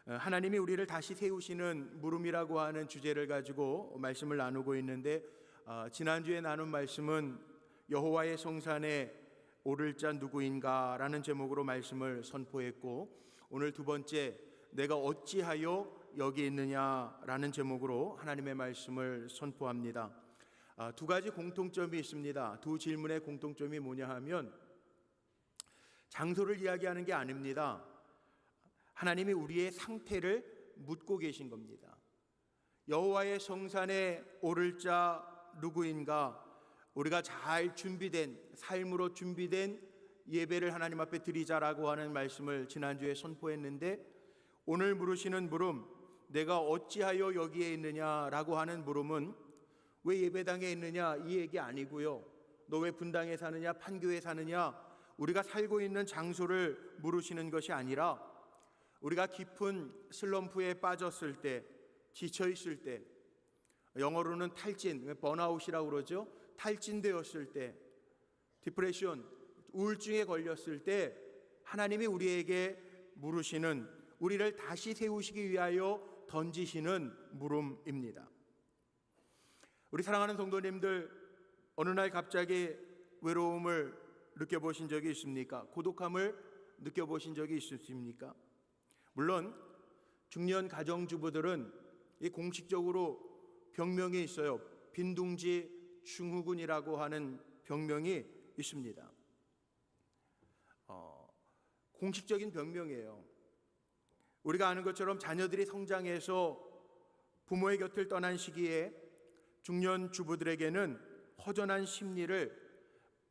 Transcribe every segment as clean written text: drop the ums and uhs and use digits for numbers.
하나님이 우리를 다시 세우시는 물음이라고 하는 주제를 가지고 말씀을 나누고 있는데, 지난주에 나눈 말씀은 여호와의 성산에 오를 자 누구인가 라는 제목으로 말씀을 선포했고, 오늘 두 번째 내가 어찌하여 여기 있느냐 라는 제목으로 하나님의 말씀을 선포합니다. 두 가지 공통점이 있습니다. 두 질문의 공통점이 뭐냐 하면, 장소를 이야기하는 게 아닙니다. 하나님이 우리의 상태를 묻고 계신 겁니다. 여호와의 성산에 오를 자 누구인가? 우리가 잘 준비된, 삶으로 준비된 예배를 하나님 앞에 드리자라고 하는 말씀을 지난주에 선포했는데, 오늘 물으시는 물음, 내가 어찌하여 여기에 있느냐라고 하는 물음은 왜 예배당에 있느냐 이 얘기 아니고요. 너 왜 분당에 사느냐, 판교에 사느냐, 우리가 살고 있는 장소를 물으시는 것이 아니라, 우리가 깊은 슬럼프에 빠졌을 때, 지쳐 있을 때, 영어로는 탈진, 번아웃이라고 그러죠. 탈진되었을 때, 디프레션, 우울증에 걸렸을 때 하나님이 우리에게 물으시는, 우리를 다시 세우시기 위하여 던지시는 물음입니다. 우리 사랑하는 성도님들, 어느 날 갑자기 외로움을 느껴보신 적이 있습니까? 고독함을 느껴보신 적이 있으십니까? 물론 중년 가정주부들은 이 공식적으로 병명이 있어요. 빈둥지 증후군이라고 하는 병명이 있습니다. 공식적인 병명이에요. 우리가 아는 것처럼 자녀들이 성장해서 부모의 곁을 떠난 시기에 중년 주부들에게는 허전한 심리를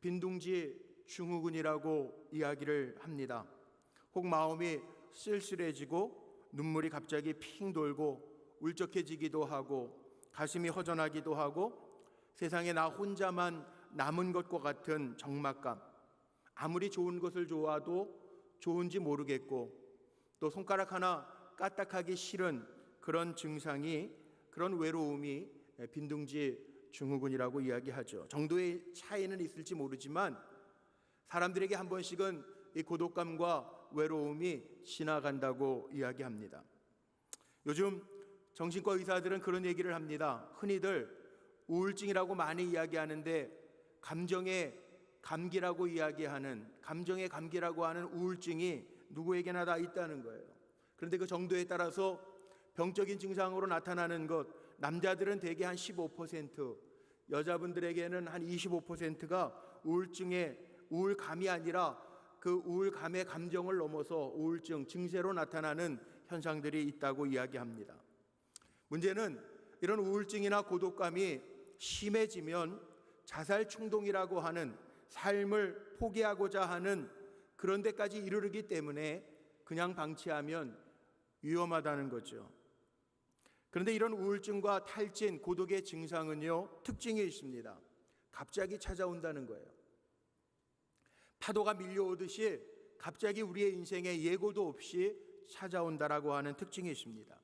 빈둥지 증후군이라고 이야기를 합니다. 혹 마음이 쓸쓸해지고 눈물이 갑자기 핑 돌고 울적해지기도 하고 가슴이 허전하기도 하고 세상에 나 혼자만 남은 것과 같은 적막감, 아무리 좋은 것을 좋아도 좋은지 모르겠고 또 손가락 하나 까딱하기 싫은 그런 증상이, 그런 외로움이 빈둥지 증후군이라고 이야기하죠. 정도의 차이는 있을지 모르지만 사람들에게 한 번씩은 이 고독감과 외로움이 지나간다고 이야기합니다. 요즘 정신과 의사들은 그런 얘기를 합니다. 흔히들 우울증이라고 많이 이야기하는데 감정의 감기라고 이야기하는, 감정의 감기라고 하는 우울증이 누구에게나 다 있다는 거예요. 그런데 그 정도에 따라서 병적인 증상으로 나타나는 것, 남자들은 대개 한 15%, 여자분들에게는 한 25%가 우울감이 아니라 그 우울감의 감정을 넘어서 우울증 증세로 나타나는 현상들이 있다고 이야기합니다. 문제는 이런 우울증이나 고독감이 심해지면 자살 충동이라고 하는, 삶을 포기하고자 하는 그런 데까지 이르르기 때문에 그냥 방치하면 위험하다는 거죠. 그런데 이런 우울증과 탈진, 고독의 증상은요, 특징이 있습니다. 갑자기 찾아온다는 거예요. 파도가 밀려오듯이 갑자기 우리의 인생에 예고도 없이 찾아온다라고 하는 특징이 있습니다.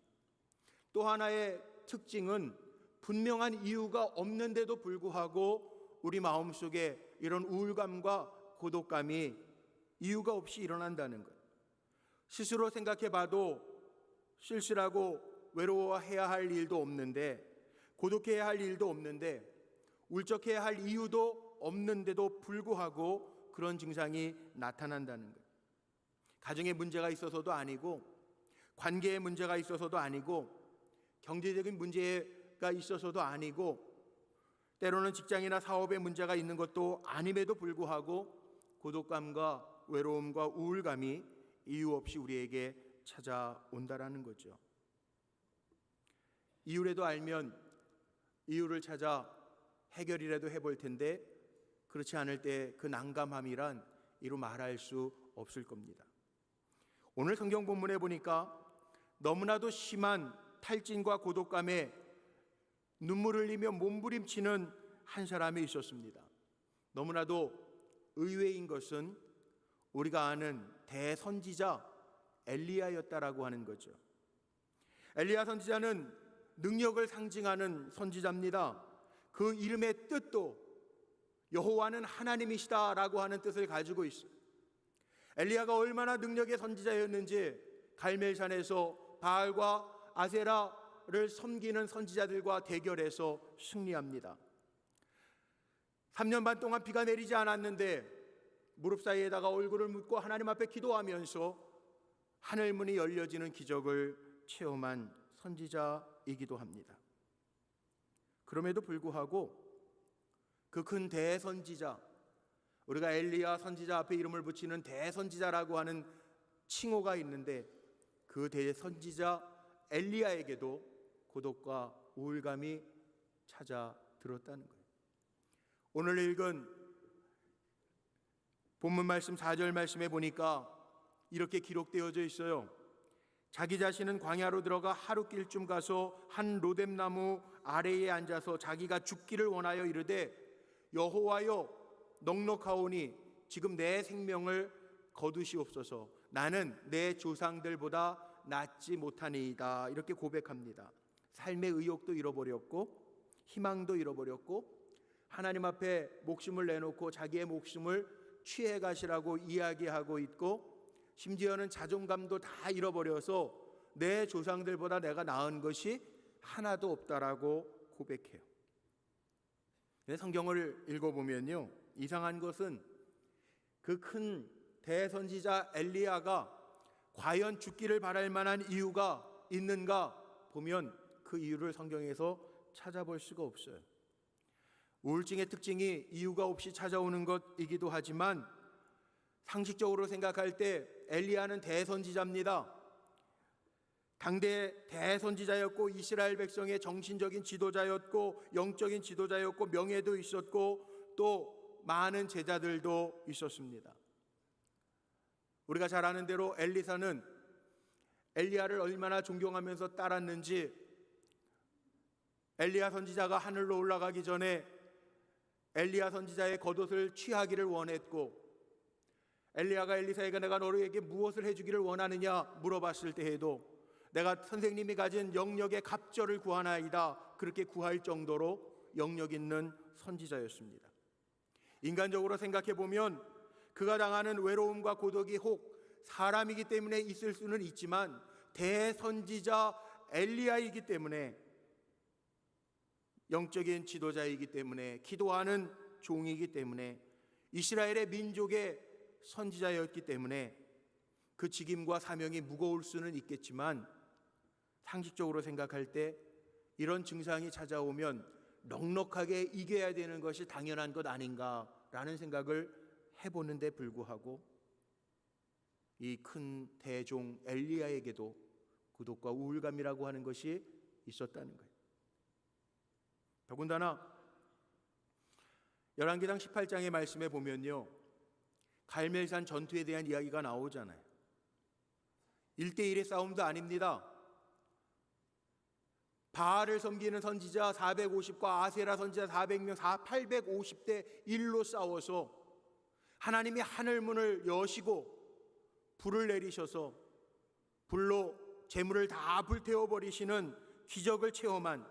또 하나의 특징은 분명한 이유가 없는데도 불구하고 우리 마음속에 이런 우울감과 고독감이 이유가 없이 일어난다는 것. 스스로 생각해 봐도 쓸쓸하고 외로워해야 할 일도 없는데, 고독해야 할 일도 없는데, 울적해야 할 이유도 없는데도 불구하고 그런 증상이 나타난다는 것. 가정에 문제가 있어서도 아니고, 관계에 문제가 있어서도 아니고, 경제적인 문제가 있어서도 아니고, 때로는 직장이나 사업에 문제가 있는 것도 아님에도 불구하고 고독감과 외로움과 우울감이 이유 없이 우리에게 찾아온다라는 거죠. 이유라도 알면 이유를 찾아 해결이라도 해볼 텐데, 그렇지 않을 때 그 난감함이란 이루 말할 수 없을 겁니다. 오늘 성경 본문에 보니까 너무나도 심한 탈진과 고독감에 눈물 흘리며 몸부림치는 한 사람이 있었습니다. 너무나도 의외인 것은 우리가 아는 대선지자 엘리야였다라고 하는 거죠. 엘리야 선지자는 능력을 상징하는 선지자입니다. 그 이름의 뜻도 여호와는 하나님이시다라고 하는 뜻을 가지고 있어요. 엘리야가 얼마나 능력의 선지자였는지 갈멜산에서 바알과 아세라를 섬기는 선지자들과 대결해서 승리합니다. 3년 반 동안 비가 내리지 않았는데 무릎 사이에다가 얼굴을 묻고 하나님 앞에 기도하면서 하늘 문이 열려지는 기적을 체험한 선지자이기도 합니다. 그럼에도 불구하고 그 큰 대선지자, 우리가 엘리야 선지자 앞에 이름을 붙이는 대선지자라고 하는 칭호가 있는데 그 대선지자 엘리야에게도 고독과 우울감이 찾아들었다는 거예요. 오늘 읽은 본문 말씀 4절 말씀에 보니까 이렇게 기록되어져 있어요. 자기 자신은 광야로 들어가 하룻길쯤 가서 한 로뎀나무 아래에 앉아서 자기가 죽기를 원하여 이르되 여호와여 넉넉하오니 지금 내 생명을 거두시옵소서. 나는 내 조상들보다 낫지 못하니이다. 이렇게 고백합니다. 삶의 의욕도 잃어버렸고 희망도 잃어버렸고 하나님 앞에 목숨을 내놓고 자기의 목숨을 취해 가시라고 이야기하고 있고 심지어는 자존감도 다 잃어버려서 내 조상들보다 내가 나은 것이 하나도 없다라고 고백해요. 성경을 읽어보면요, 이상한 것은 그 큰 대선지자 엘리야가 과연 죽기를 바랄 만한 이유가 있는가 보면 그 이유를 성경에서 찾아볼 수가 없어요. 우울증의 특징이 이유가 없이 찾아오는 것이기도 하지만 상식적으로 생각할 때 엘리야는 대선지자입니다. 당대 대선지자였고 이스라엘 백성의 정신적인 지도자였고 영적인 지도자였고 명예도 있었고 또 많은 제자들도 있었습니다. 우리가 잘 아는 대로 엘리사는 엘리야를 얼마나 존경하면서 따랐는지 엘리야 선지자가 하늘로 올라가기 전에 엘리야 선지자의 겉옷을 취하기를 원했고 엘리야가 엘리사에게 내가 너에게 무엇을 해주기를 원하느냐 물어봤을 때에도 내가 선생님이 가진 영역의 갑절을 구하나이다 그렇게 구할 정도로 영역 있는 선지자였습니다. 인간적으로 생각해 보면 그가 당하는 외로움과 고독이 혹 사람이기 때문에 있을 수는 있지만 대선지자 엘리야이기 때문에 영적인 지도자이기 때문에 기도하는 종이기 때문에 이스라엘의 민족의 선지자였기 때문에 그 직임과 사명이 무거울 수는 있겠지만 상식적으로 생각할 때 이런 증상이 찾아오면 넉넉하게 이겨야 되는 것이 당연한 것 아닌가라는 생각을 해보는데 불구하고 이 큰 대종 엘리야에게도 고독과 우울감이라고 하는 것이 있었다는 거예요. 더군다나 열왕기상 18장의 말씀에 보면요, 갈멜산 전투에 대한 이야기가 나오잖아요. 1대1의 싸움도 아닙니다. 바알을 섬기는 선지자 450과 아세라 선지자 400명 850대 1로 싸워서 하나님이 하늘문을 여시고 불을 내리셔서 불로 재물을 다 불태워버리시는 기적을 체험한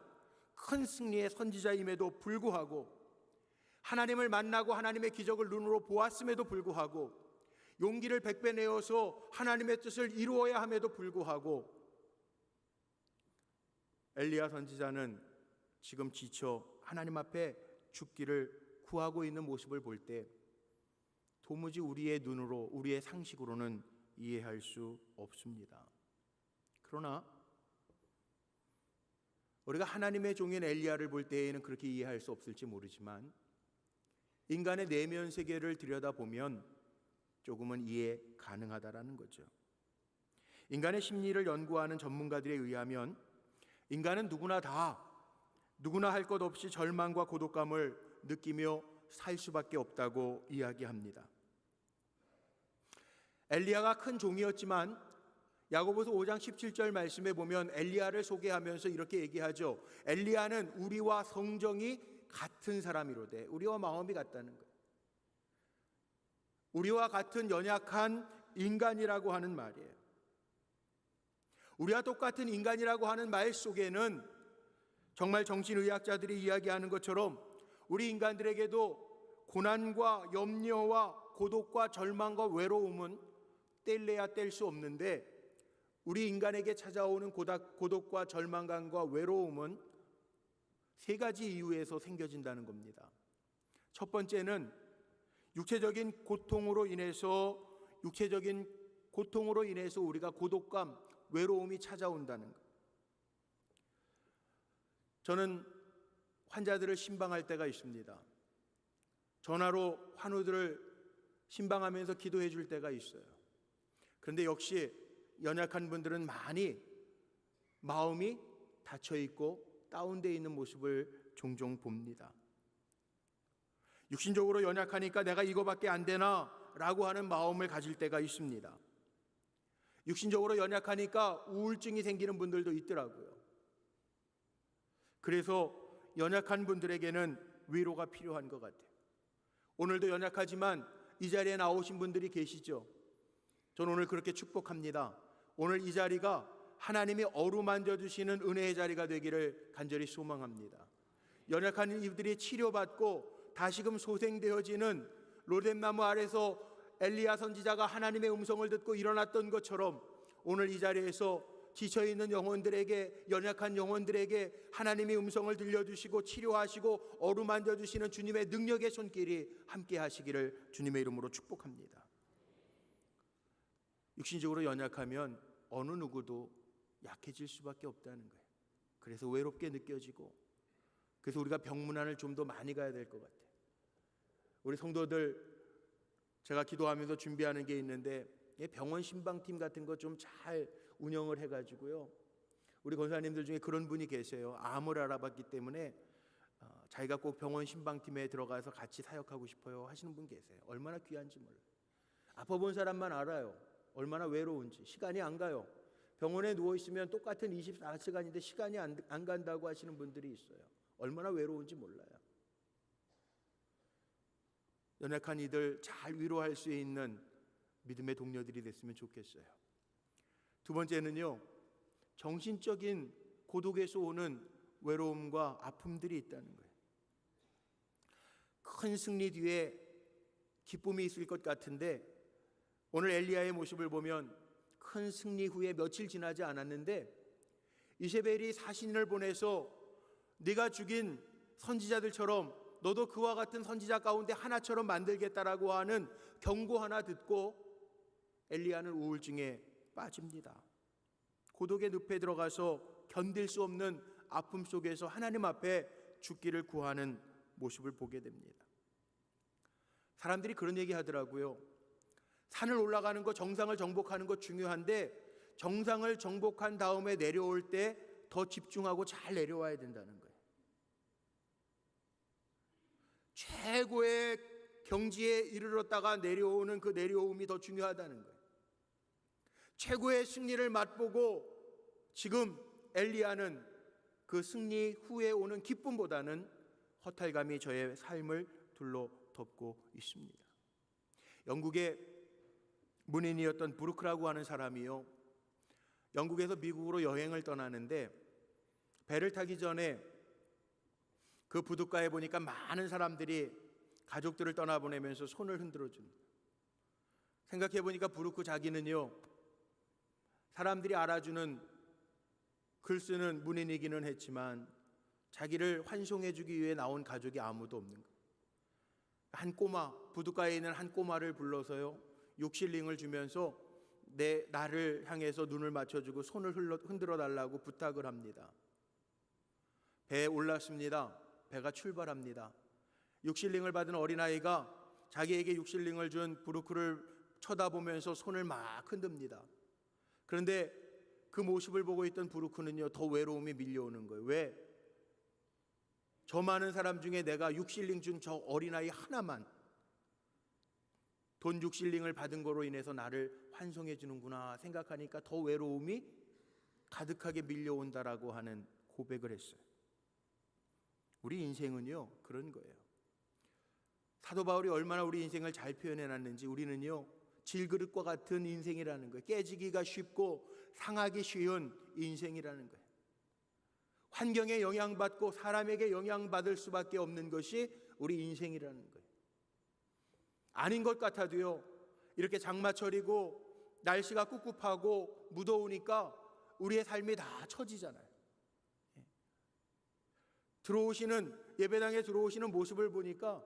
큰 승리의 선지자임에도 불구하고 하나님을 만나고 하나님의 기적을 눈으로 보았음에도 불구하고 용기를 100배 내어서 하나님의 뜻을 이루어야 함에도 불구하고 엘리야 선지자는 지금 지쳐 하나님 앞에 죽기를 구하고 있는 모습을 볼 때 도무지 우리의 눈으로 우리의 상식으로는 이해할 수 없습니다. 그러나 우리가 하나님의 종인 엘리야를 볼 때에는 그렇게 이해할 수 없을지 모르지만 인간의 내면 세계를 들여다보면 조금은 이해 가능하다라는 거죠. 인간의 심리를 연구하는 전문가들에 의하면 인간은 누구나 할 것 없이 절망과 고독감을 느끼며 살 수밖에 없다고 이야기합니다. 엘리야가 큰 종이었지만 야고보서 5장 17절 말씀에 보면 엘리야를 소개하면서 이렇게 얘기하죠. 엘리야는 우리와 성정이 같은 사람이로되, 우리와 마음이 같다는 거예요. 우리와 같은 연약한 인간이라고 하는 말이에요. 우리와 똑같은 인간이라고 하는 말 속에는 정말 정신의학자들이 이야기하는 것처럼 우리 인간들에게도 고난과 염려와 고독과 절망과 외로움은 뗄래야 뗄 수 없는데 우리 인간에게 찾아오는 고독과 절망감과 외로움은 세 가지 이유에서 생겨진다는 겁니다. 첫 번째는 육체적인 고통으로 인해서 우리가 고독감, 외로움이 찾아온다는 것. 저는 환자들을 신방할 때가 있습니다. 전화로 환우들을 신방하면서 기도해 줄 때가 있어요. 그런데 역시 연약한 분들은 많이 마음이 닫혀 있고 다운되어 있는 모습을 종종 봅니다. 육신적으로 연약하니까 내가 이거밖에 안 되나 라고 하는 마음을 가질 때가 있습니다. 육신적으로 연약하니까 우울증이 생기는 분들도 있더라고요. 그래서 연약한 분들에게는 위로가 필요한 것 같아요. 오늘도 연약하지만 이 자리에 나오신 분들이 계시죠. 저는 오늘 그렇게 축복합니다. 오늘 이 자리가 하나님이 어루만져 주시는 은혜의 자리가 되기를 간절히 소망합니다. 연약한 이들이 치료받고 다시금 소생되어지는 로뎀나무 아래서 엘리야 선지자가 하나님의 음성을 듣고 일어났던 것처럼 오늘 이 자리에서 지쳐있는 영혼들에게, 연약한 영혼들에게 하나님의 음성을 들려주시고 치료하시고 어루만져 주시는 주님의 능력의 손길이 함께 하시기를 주님의 이름으로 축복합니다. 육신적으로 연약하면 어느 누구도 약해질 수밖에 없다는 거예요. 그래서 외롭게 느껴지고, 그래서 우리가 병문안을 좀 더 많이 가야 될 것 같아요. 우리 성도들, 제가 기도하면서 준비하는 게 있는데 병원 신방팀 같은 거 좀 잘 운영을 해가지고요. 우리 권사님들 중에 그런 분이 계세요. 암을 알아봤기 때문에 자기가 꼭 병원 신방팀에 들어가서 같이 사역하고 싶어요 하시는 분 계세요. 얼마나 귀한지 몰라요. 아파본 사람만 알아요. 얼마나 외로운지. 시간이 안 가요. 병원에 누워있으면 똑같은 24시간인데 시간이 안 간다고 하시는 분들이 있어요. 얼마나 외로운지 몰라요. 연약한 이들 잘 위로할 수 있는 믿음의 동료들이 됐으면 좋겠어요. 두 번째는요, 정신적인 고독에서 오는 외로움과 아픔들이 있다는 거예요. 큰 승리 뒤에 기쁨이 있을 것 같은데 오늘 엘리야의 모습을 보면 큰 승리 후에 며칠 지나지 않았는데 이세벨이 사신을 보내서 네가 죽인 선지자들처럼 너도 그와 같은 선지자 가운데 하나처럼 만들겠다라고 하는 경고 하나 듣고 엘리야는 우울증에 빠집니다. 고독의 늪에 들어가서 견딜 수 없는 아픔 속에서 하나님 앞에 죽기를 구하는 모습을 보게 됩니다. 사람들이 그런 얘기 하더라고요. 산을 올라가는 거, 정상을 정복하는 거 중요한데 정상을 정복한 다음에 내려올 때 더 집중하고 잘 내려와야 된다는 거예요. 최고의 경지에 이르렀다가 내려오는 그 내려옴이 더 중요하다는 거예요. 최고의 승리를 맛보고 지금 엘리야는 그 승리 후에 오는 기쁨보다는 허탈감이 저의 삶을 둘러덮고 있습니다. 영국의 문인이었던 브루크라고 하는 사람이요, 영국에서 미국으로 여행을 떠나는데 배를 타기 전에 그 부둣가에 보니까 많은 사람들이 가족들을 떠나보내면서 손을 흔들어 줍니다. 생각해 보니까 브루크 자기는요, 사람들이 알아주는 글 쓰는 문인이기는 했지만 자기를 환송해 주기 위해 나온 가족이 아무도 없는 거예요. 한 꼬마, 부둣가에 있는 한 꼬마를 불러서요, 6실링을 주면서 나를 향해서 눈을 맞춰주고 손을 흔들어 달라고 부탁을 합니다. 배에 올랐습니다. 배가 출발합니다. 6실링을 받은 어린아이가 자기에게 6실링을 준 브루크를 쳐다보면서 손을 막 흔듭니다. 그런데 그 모습을 보고 있던 브루크는요, 더 외로움이 밀려오는 거예요. 왜? 저 많은 사람 중에 내가 6실링 준 저 어린아이 하나만 돈 6실링을 받은 거로 인해서 나를 환송해 주는구나 생각하니까 더 외로움이 가득하게 밀려온다라고 하는 고백을 했어요. 우리 인생은요, 그런 거예요. 사도 바울이 얼마나 우리 인생을 잘 표현해놨는지, 우리는요, 질그릇과 같은 인생이라는 거예요. 깨지기가 쉽고 상하기 쉬운 인생이라는 거예요. 환경에 영향받고 사람에게 영향받을 수밖에 없는 것이 우리 인생이라는 거예요. 아닌 것 같아도요, 이렇게 장마철이고 날씨가 꿉꿉하고 무더우니까 우리의 삶이 다 처지잖아요. 예배당에 들어오시는 모습을 보니까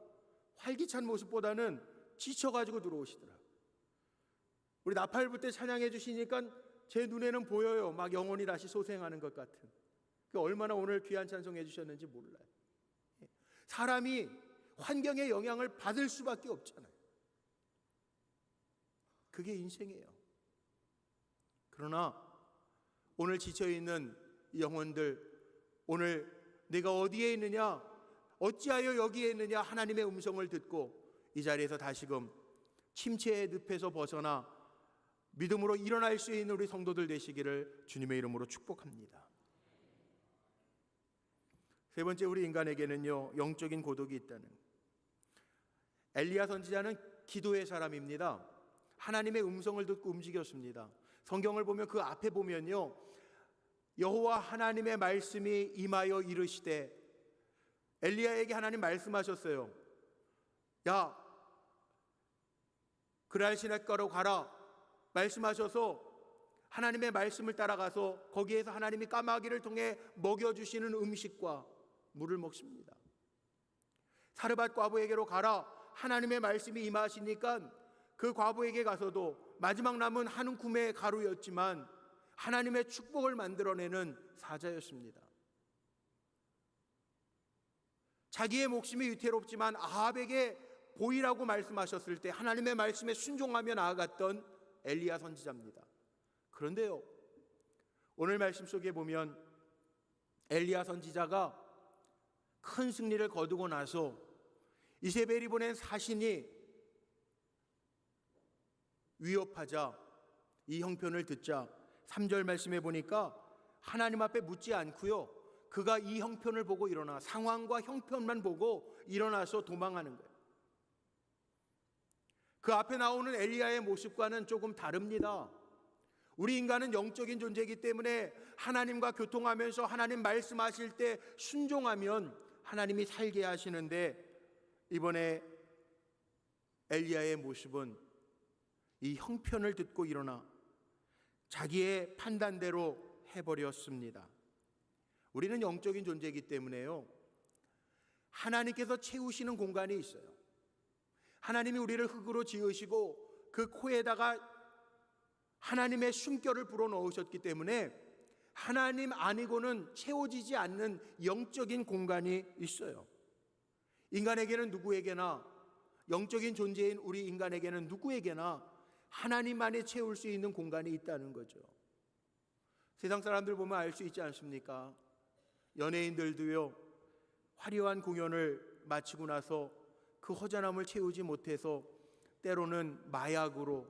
활기찬 모습보다는 지쳐가지고 들어오시더라고요. 우리 나팔부 때 찬양해 주시니까 제 눈에는 보여요. 막 영혼이 다시 소생하는 것 같은. 얼마나 오늘 귀한 찬송해 주셨는지 몰라요. 사람이 환경의 영향을 받을 수밖에 없잖아요. 그게 인생이에요. 그러나 오늘 지쳐있는 영혼들, 오늘 내가 어디에 있느냐, 어찌하여 여기에 있느냐 하나님의 음성을 듣고 이 자리에서 다시금 침체의 늪에서 벗어나 믿음으로 일어날 수 있는 우리 성도들 되시기를 주님의 이름으로 축복합니다. 세 번째, 우리 인간에게는요, 영적인 고독이 있다는. 엘리야 선지자는 기도의 사람입니다. 하나님의 음성을 듣고 움직였습니다. 성경을 보면 그 앞에 보면요, 여호와 하나님의 말씀이 임하여 이르시되, 엘리야에게 하나님 말씀하셨어요. 야, 그랄 시냇가로 가라 말씀하셔서 하나님의 말씀을 따라가서 거기에서 하나님이 까마귀를 통해 먹여주시는 음식과 물을 먹습니다. 사르밧 과부에게로 가라 하나님의 말씀이 임하시니까 그 과부에게 가서도 마지막 남은 한 움큼의 가루였지만 하나님의 축복을 만들어내는 사자였습니다. 자기의 목숨이 위태롭지만 아합에게 보이라고 말씀하셨을 때 하나님의 말씀에 순종하며 나아갔던 엘리야 선지자입니다. 그런데요, 오늘 말씀 속에 보면 엘리야 선지자가 큰 승리를 거두고 나서 이세벨이 보낸 사신이 위협하자 이 형편을 듣자 3절 말씀에 보니까 하나님 앞에 묻지 않고요, 그가 이 형편을 보고 일어나 상황과 형편만 보고 일어나서 도망하는 거예요. 그 앞에 나오는 엘리야의 모습과는 조금 다릅니다. 우리 인간은 영적인 존재이기 때문에 하나님과 교통하면서 하나님 말씀하실 때 순종하면 하나님이 살게 하시는데, 이번에 엘리야의 모습은 이 형편을 듣고 일어나 자기의 판단대로 해버렸습니다. 우리는 영적인 존재이기 때문에요, 하나님께서 채우시는 공간이 있어요. 하나님이 우리를 흙으로 지으시고 그 코에다가 하나님의 숨결을 불어넣으셨기 때문에 하나님 아니고는 채워지지 않는 영적인 공간이 있어요. 인간에게는 누구에게나, 영적인 존재인 우리 인간에게는 누구에게나 하나님만이 채울 수 있는 공간이 있다는 거죠. 세상 사람들 보면 알 수 있지 않습니까? 연예인들도요, 화려한 공연을 마치고 나서 그 허전함을 채우지 못해서 때로는 마약으로,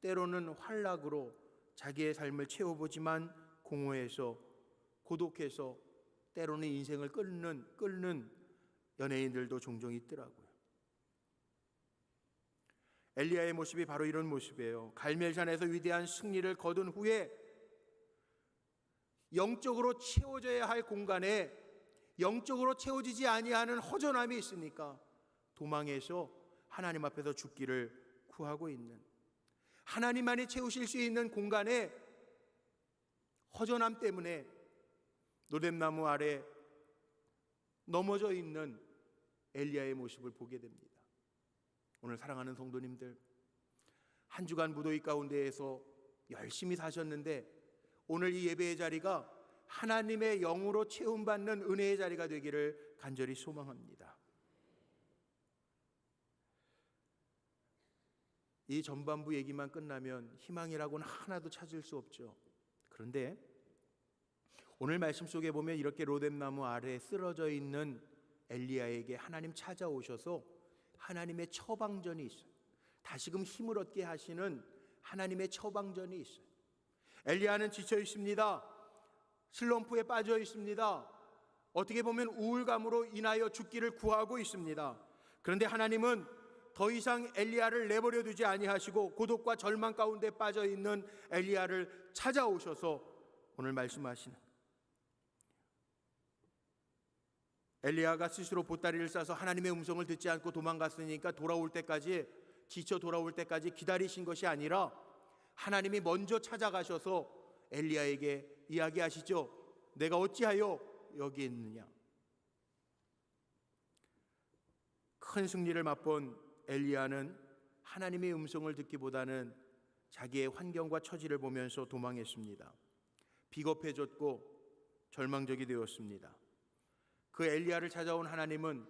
때로는 환락으로 자기의 삶을 채워보지만 공허해서 고독해서 때로는 인생을 끊는 연예인들도 종종 있더라고요. 엘리야의 모습이 바로 이런 모습이에요. 갈멜산에서 위대한 승리를 거둔 후에 영적으로 채워져야 할 공간에 영적으로 채워지지 아니하는 허전함이 있으니까 도망해서 하나님 앞에서 죽기를 구하고 있는, 하나님만이 채우실 수 있는 공간에 허전함 때문에 노뎀나무 아래 넘어져 있는 엘리야의 모습을 보게 됩니다. 오늘 사랑하는 성도님들, 한 주간 무더위 가운데에서 열심히 사셨는데 오늘 이 예배의 자리가 하나님의 영으로 채움받는 은혜의 자리가 되기를 간절히 소망합니다. 이 전반부 얘기만 끝나면 희망이라고는 하나도 찾을 수 없죠. 그런데 오늘 말씀 속에 보면 이렇게 로뎀나무 아래에 쓰러져 있는 엘리야에게 하나님 찾아오셔서 하나님의 처방전이 있어요. 다시금 힘을 얻게 하시는 하나님의 처방전이 있어요. 엘리야는 지쳐 있습니다. 슬럼프에 빠져 있습니다. 어떻게 보면 우울감으로 인하여 죽기를 구하고 있습니다. 그런데 하나님은 더 이상 엘리야를 내버려 두지 아니하시고 고독과 절망 가운데 빠져 있는 엘리야를 찾아오셔서 오늘 말씀하시는, 엘리야가 스스로 보따리를 싸서 하나님의 음성을 듣지 않고 도망갔으니까 돌아올 때까지, 지쳐 돌아올 때까지 기다리신 것이 아니라 하나님이 먼저 찾아가셔서 엘리야에게 이야기하시죠. 내가 어찌하여 여기 있느냐. 큰 승리를 맛본 엘리야는 하나님의 음성을 듣기보다는 자기의 환경과 처지를 보면서 도망했습니다. 비겁해졌고 절망적이 되었습니다. 그 엘리야를 찾아온 하나님은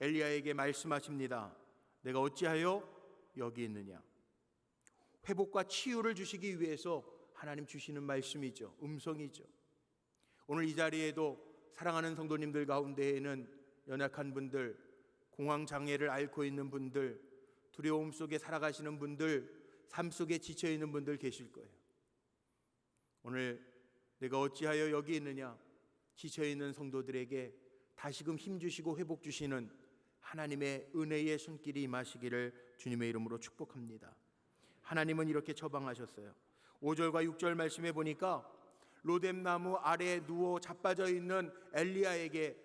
엘리야에게 말씀하십니다. 내가 어찌하여 여기 있느냐. 회복과 치유를 주시기 위해서 하나님 주시는 말씀이죠. 음성이죠. 오늘 이 자리에도 사랑하는 성도님들 가운데에는 연약한 분들, 공황장애를 앓고 있는 분들, 두려움 속에 살아가시는 분들, 삶 속에 지쳐있는 분들 계실 거예요. 오늘 내가 어찌하여 여기 있느냐, 지쳐있는 성도들에게 다시금 힘주시고 회복 주시는 하나님의 은혜의 손길이 임하시기를 주님의 이름으로 축복합니다. 하나님은 이렇게 처방하셨어요. 5절과 6절 말씀에 보니까 로뎀나무 아래에 누워 자빠져 있는 엘리야에게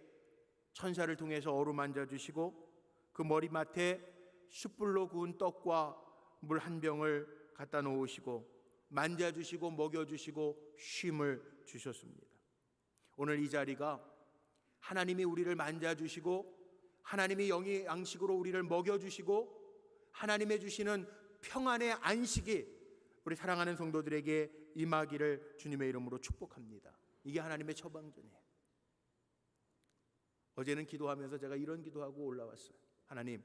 천사를 통해서 어루만져 주시고 그 머리맡에 숯불로 구운 떡과 물 한 병을 갖다 놓으시고 만져주시고 먹여주시고 쉼을 주셨습니다. 오늘 이 자리가 하나님이 우리를 만져주시고 하나님이 영의 양식으로 우리를 먹여주시고 하나님의 주시는 평안의 안식이 우리 사랑하는 성도들에게 임하기를 주님의 이름으로 축복합니다. 이게 하나님의 처방전이에요. 어제는 기도하면서 제가 이런 기도하고 올라왔어요. 하나님,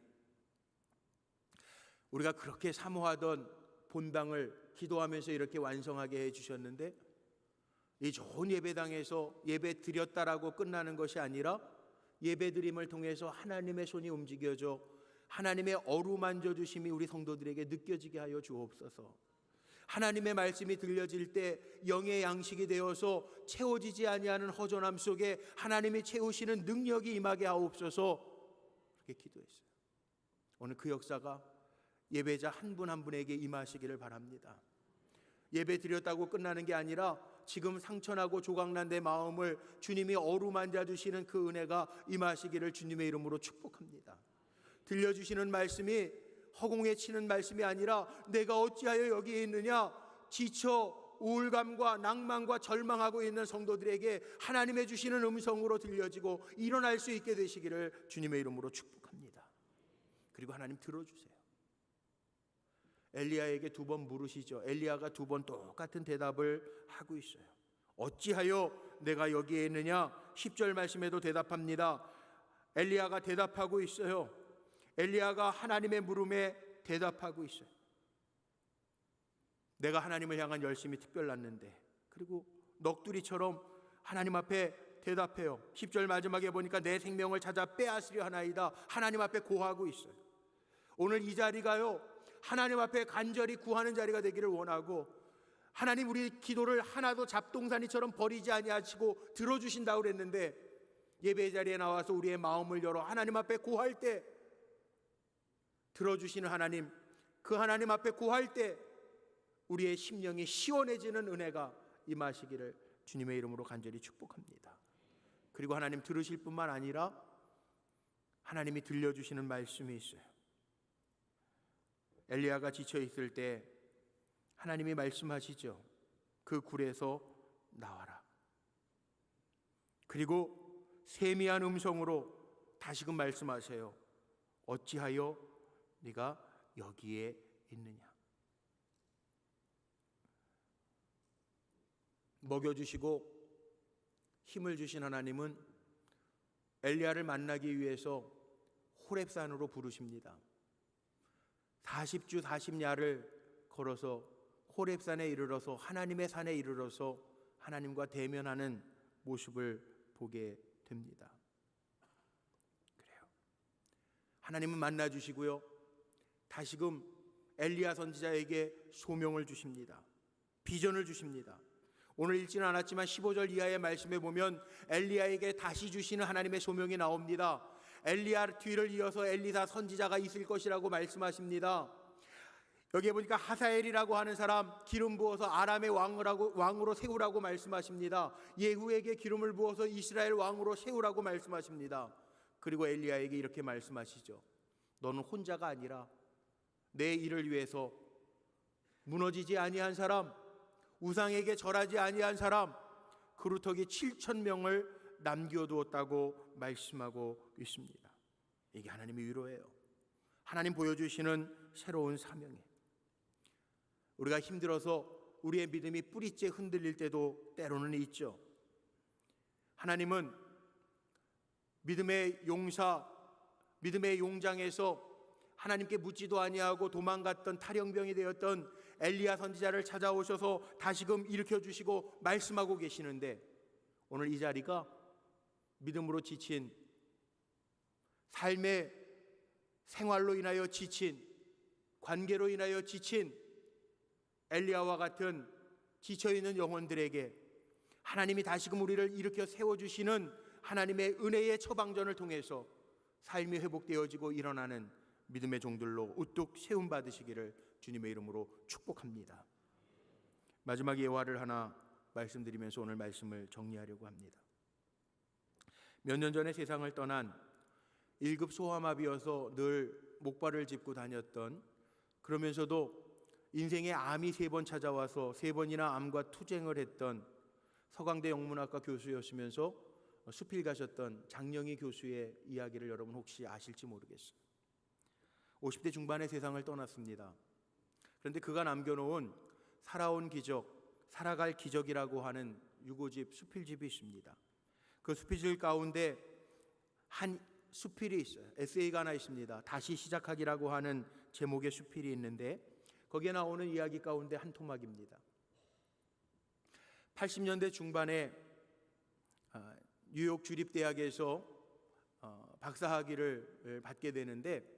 우리가 그렇게 사모하던 본당을 기도하면서 이렇게 완성하게 해주셨는데 이 좋은 예배당에서 예배 드렸다라고 끝나는 것이 아니라 예배드림을 통해서 하나님의 손이 움직여져 하나님의 어루만져 주심이 우리 성도들에게 느껴지게 하여 주옵소서. 하나님의 말씀이 들려질 때 영의 양식이 되어서 채워지지 아니하는 허전함 속에 하나님이 채우시는 능력이 임하게 하옵소서. 그렇게 기도했어요. 오늘 그 역사가 예배자 한 분 한 분에게 임하시기를 바랍니다. 예배 드렸다고 끝나는 게 아니라 지금 상처나고 조각난 내 마음을 주님이 어루만져 주시는 그 은혜가 임하시기를 주님의 이름으로 축복합니다. 들려주시는 말씀이 허공에 치는 말씀이 아니라 내가 어찌하여 여기에 있느냐, 지쳐 우울감과 낭만과 절망하고 있는 성도들에게 하나님의 주시는 음성으로 들려지고 일어날 수 있게 되시기를 주님의 이름으로 축복합니다. 그리고 하나님 들어주세요. 엘리야에게 2번 물으시죠. 엘리야가 2번 똑같은 대답을 하고 있어요. 어찌하여 내가 여기에 있느냐. 10절 말씀에도 대답합니다. 엘리야가 대답하고 있어요. 엘리야가 하나님의 물음에 대답하고 있어요. 내가 하나님을 향한 열심이 특별났는데, 그리고 넋두리처럼 하나님 앞에 대답해요. 10절 마지막에 보니까 내 생명을 찾아 빼앗으려 하나이다. 하나님 앞에 고하고 있어요. 오늘 이 자리가요, 하나님 앞에 간절히 구하는 자리가 되기를 원하고, 하나님 우리 기도를 하나도 잡동사니처럼 버리지 아니하시고 들어주신다고 그랬는데, 예배 자리에 나와서 우리의 마음을 열어 하나님 앞에 고할 때 들어주시는 하나님, 그 하나님 앞에 고할 때 우리의 심령이 시원해지는 은혜가 임하시기를 주님의 이름으로 간절히 축복합니다. 그리고 하나님 들으실 뿐만 아니라 하나님이 들려주시는 말씀이 있어요. 엘리야가 지쳐 있을 때 하나님이 말씀하시죠. 그 굴에서 나와라. 그리고 세미한 음성으로 다시금 말씀하세요. 어찌하여 네가 여기에 있느냐. 먹여주시고 힘을 주신 하나님은 엘리야를 만나기 위해서 호렙산으로 부르십니다. 40주 40야를 걸어서 호렙산에 이르러서 하나님의 산에 이르러서 하나님과 대면하는 모습을 보게 됩니다. 그래요. 하나님은 만나주시고요, 다시금 엘리야 선지자에게 소명을 주십니다. 비전을 주십니다. 오늘 읽지는 않았지만 15절 이하의 말씀에 보면 엘리야에게 다시 주시는 하나님의 소명이 나옵니다. 엘리야 뒤를 이어서 엘리사 선지자가 있을 것이라고 말씀하십니다. 여기에 보니까 하사엘이라고 하는 사람 기름 부어서 아람의 왕으로 세우라고 말씀하십니다. 예후에게 기름을 부어서 이스라엘 왕으로 세우라고 말씀하십니다. 그리고 엘리야에게 이렇게 말씀하시죠. 너는 혼자가 아니라 내 일을 위해서 무너지지 아니한 사람, 우상에게 절하지 아니한 사람, 그루터기 7,000명을 남겨두었다고 말씀하고 있습니다. 이게 하나님의 위로예요. 하나님 보여주시는 새로운 사명이에요. 우리가 힘들어서 우리의 믿음이 뿌리째 흔들릴 때도 때로는 있죠. 하나님은 믿음의 용사, 믿음의 용장에서 하나님께 묻지도 아니하고 도망갔던 탈영병이 되었던 엘리야 선지자를 찾아오셔서 다시금 일으켜주시고 말씀하고 계시는데, 오늘 이 자리가 믿음으로 지친, 삶의 생활로 인하여 지친, 관계로 인하여 지친 엘리야와 같은 지쳐있는 영혼들에게 하나님이 다시금 우리를 일으켜 세워주시는 하나님의 은혜의 처방전을 통해서 삶이 회복되어지고 일어나는 믿음의 종들로 우뚝 세움받으시기를 주님의 이름으로 축복합니다. 마지막 예화를 하나 말씀드리면서 오늘 말씀을 정리하려고 합니다. 몇 년 전에 세상을 떠난 1급 소아마비여서 늘 목발을 짚고 다녔던, 그러면서도 인생의 암이 3번 찾아와서 3번이나 암과 투쟁을 했던 서강대 영문학과 교수였으면서 수필 가셨던 장영희 교수의 이야기를 여러분 혹시 아실지 모르겠어요. 50대 중반에 세상을 떠났습니다. 그런데 그가 남겨놓은 살아온 기적, 살아갈 기적이라고 하는 유고집, 수필집이 있습니다. 그 수필집 가운데 한 수필이 있어요. 에세이가 하나 있습니다. 다시 시작하기라고 하는 제목의 수필이 있는데, 거기에 나오는 이야기 가운데 한 토막입니다. 80년대 중반에 뉴욕 주립대학에서 박사학위를 받게 되는데,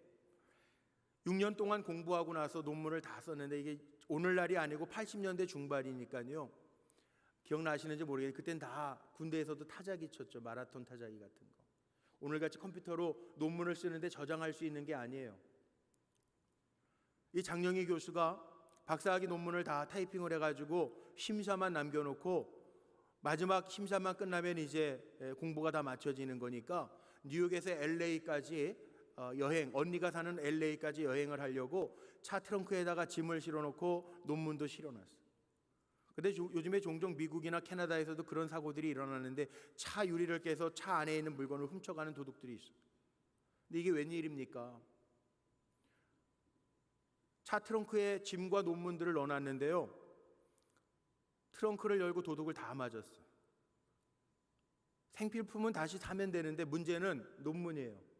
6년 동안 공부하고 나서 논문을 다 썼는데, 이게 오늘날이 아니고 80년대 중반이니까요. 기억나시는지 모르겠는데 그땐 다 군대에서도 타자기 쳤죠. 마라톤 타자기 같은 거. 오늘같이 컴퓨터로 논문을 쓰는데 저장할 수 있는 게 아니에요. 이 장영희 교수가 박사학위 논문을 다 타이핑을 해가지고 심사만 남겨놓고, 마지막 심사만 끝나면 이제 공부가 다 마쳐지는 거니까 뉴욕에서 LA까지 여행, 언니가 사는 LA까지 여행을 하려고 차 트렁크에다가 짐을 실어놓고 논문도 실어놨어요. 근데 요즘에 종종 미국이나 캐나다에서도 그런 사고들이 일어나는데, 차 유리를 깨서 차 안에 있는 물건을 훔쳐가는 도둑들이 있어요. 근데 이게 웬일입니까? 차 트렁크에 짐과 논문들을 넣어놨는데요, 트렁크를 열고 도둑을 다 맞았어요. 생필품은 다시 사면 되는데 문제는 논문이에요.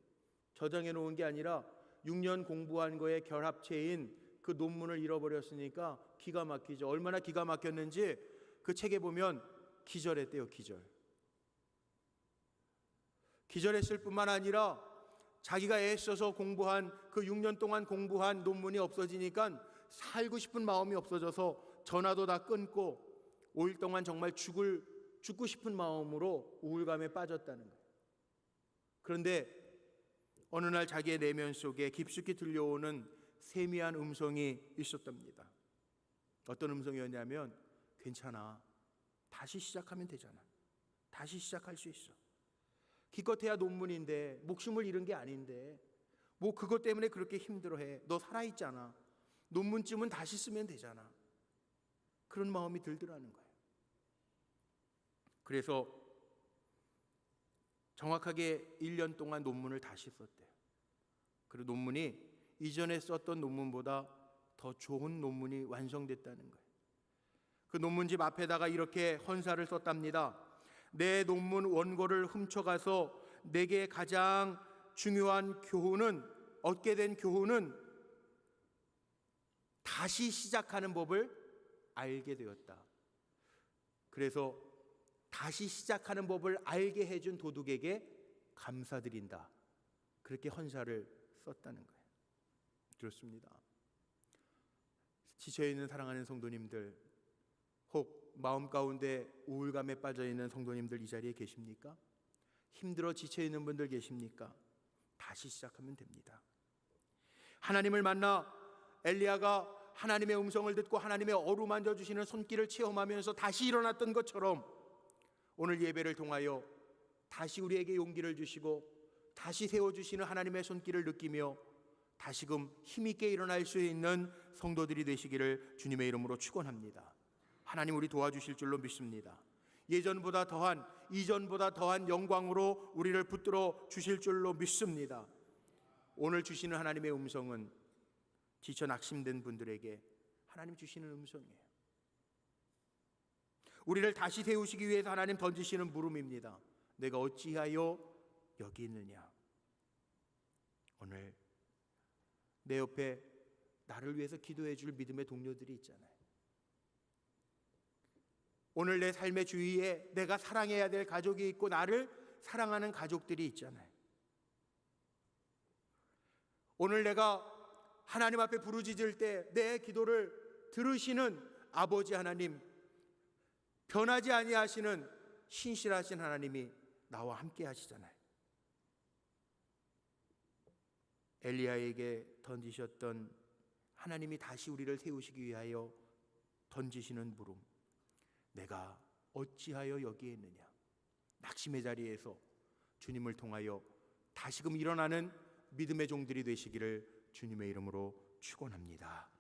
저장해 놓은 게 아니라 6년 공부한 거에 결합체인 그 논문을 잃어버렸으니까 기가 막히죠. 얼마나 기가 막혔는지 그 책에 보면 기절했대요. 기절했을 뿐만 아니라 자기가 애써서 공부한 그 6년 동안 공부한 논문이 없어지니까 살고 싶은 마음이 없어져서 전화도 다 끊고 5일 동안 정말 죽고 싶은 마음으로 우울감에 빠졌다는 거예요. 그런데 어느 날 자기의 내면 속에 깊숙이 들려오는 세미한 음성이 있었답니다. 어떤 음성이었냐면, 괜찮아, 다시 시작하면 되잖아, 다시 시작할 수 있어, 기껏해야 논문인데 목숨을 잃은 게 아닌데 뭐 그것 때문에 그렇게 힘들어해, 너 살아있잖아, 논문쯤은 다시 쓰면 되잖아. 그런 마음이 들더라는 거예요. 그래서 정확하게 1년 동안 논문을 다시 썼대요. 그리고 논문이 이전에 썼던 논문보다 더 좋은 논문이 완성됐다는 거예요. 그 논문집 앞에다가 이렇게 헌사를 썼답니다. 내 논문 원고를 훔쳐가서 내게 가장 중요한 교훈은, 얻게 된 교훈은 다시 시작하는 법을 알게 되었다. 그래서 다시 시작하는 법을 알게 해준 도둑에게 감사드린다. 그렇게 헌사를 썼다는 거예요. 그렇습니다. 지쳐있는 사랑하는 성도님들, 혹 마음 가운데 우울감에 빠져있는 성도님들 이 자리에 계십니까? 힘들어 지쳐있는 분들 계십니까? 다시 시작하면 됩니다. 하나님을 만나 엘리야가 하나님의 음성을 듣고 하나님의 어루만져 주시는 손길을 체험하면서 다시 일어났던 것처럼, 오늘 예배를 통하여 다시 우리에게 용기를 주시고 다시 세워주시는 하나님의 손길을 느끼며 다시금 힘있게 일어날 수 있는 성도들이 되시기를 주님의 이름으로 축원합니다. 하나님 우리 도와주실 줄로 믿습니다. 예전보다 더한, 이전보다 더한 영광으로 우리를 붙들어 주실 줄로 믿습니다. 오늘 주시는 하나님의 음성은 지쳐 낙심된 분들에게 하나님 주시는 음성이에요. 우리를 다시 세우시기 위해서 하나님 던지시는 물음입니다. 내가 어찌하여 여기 있느냐. 오늘 내 옆에 나를 위해서 기도해 줄 믿음의 동료들이 있잖아요. 오늘 내 삶의 주위에 내가 사랑해야 될 가족이 있고 나를 사랑하는 가족들이 있잖아요. 오늘 내가 하나님 앞에 부르짖을 때 내 기도를 들으시는 아버지 하나님, 변하지 아니하시는 신실하신 하나님이 나와 함께 하시잖아요. 엘리야에게 던지셨던 하나님이 다시 우리를 세우시기 위하여 던지시는 물음, 내가 어찌하여 여기에 있느냐. 낙심의 자리에서 주님을 통하여 다시금 일어나는 믿음의 종들이 되시기를 주님의 이름으로 축원합니다.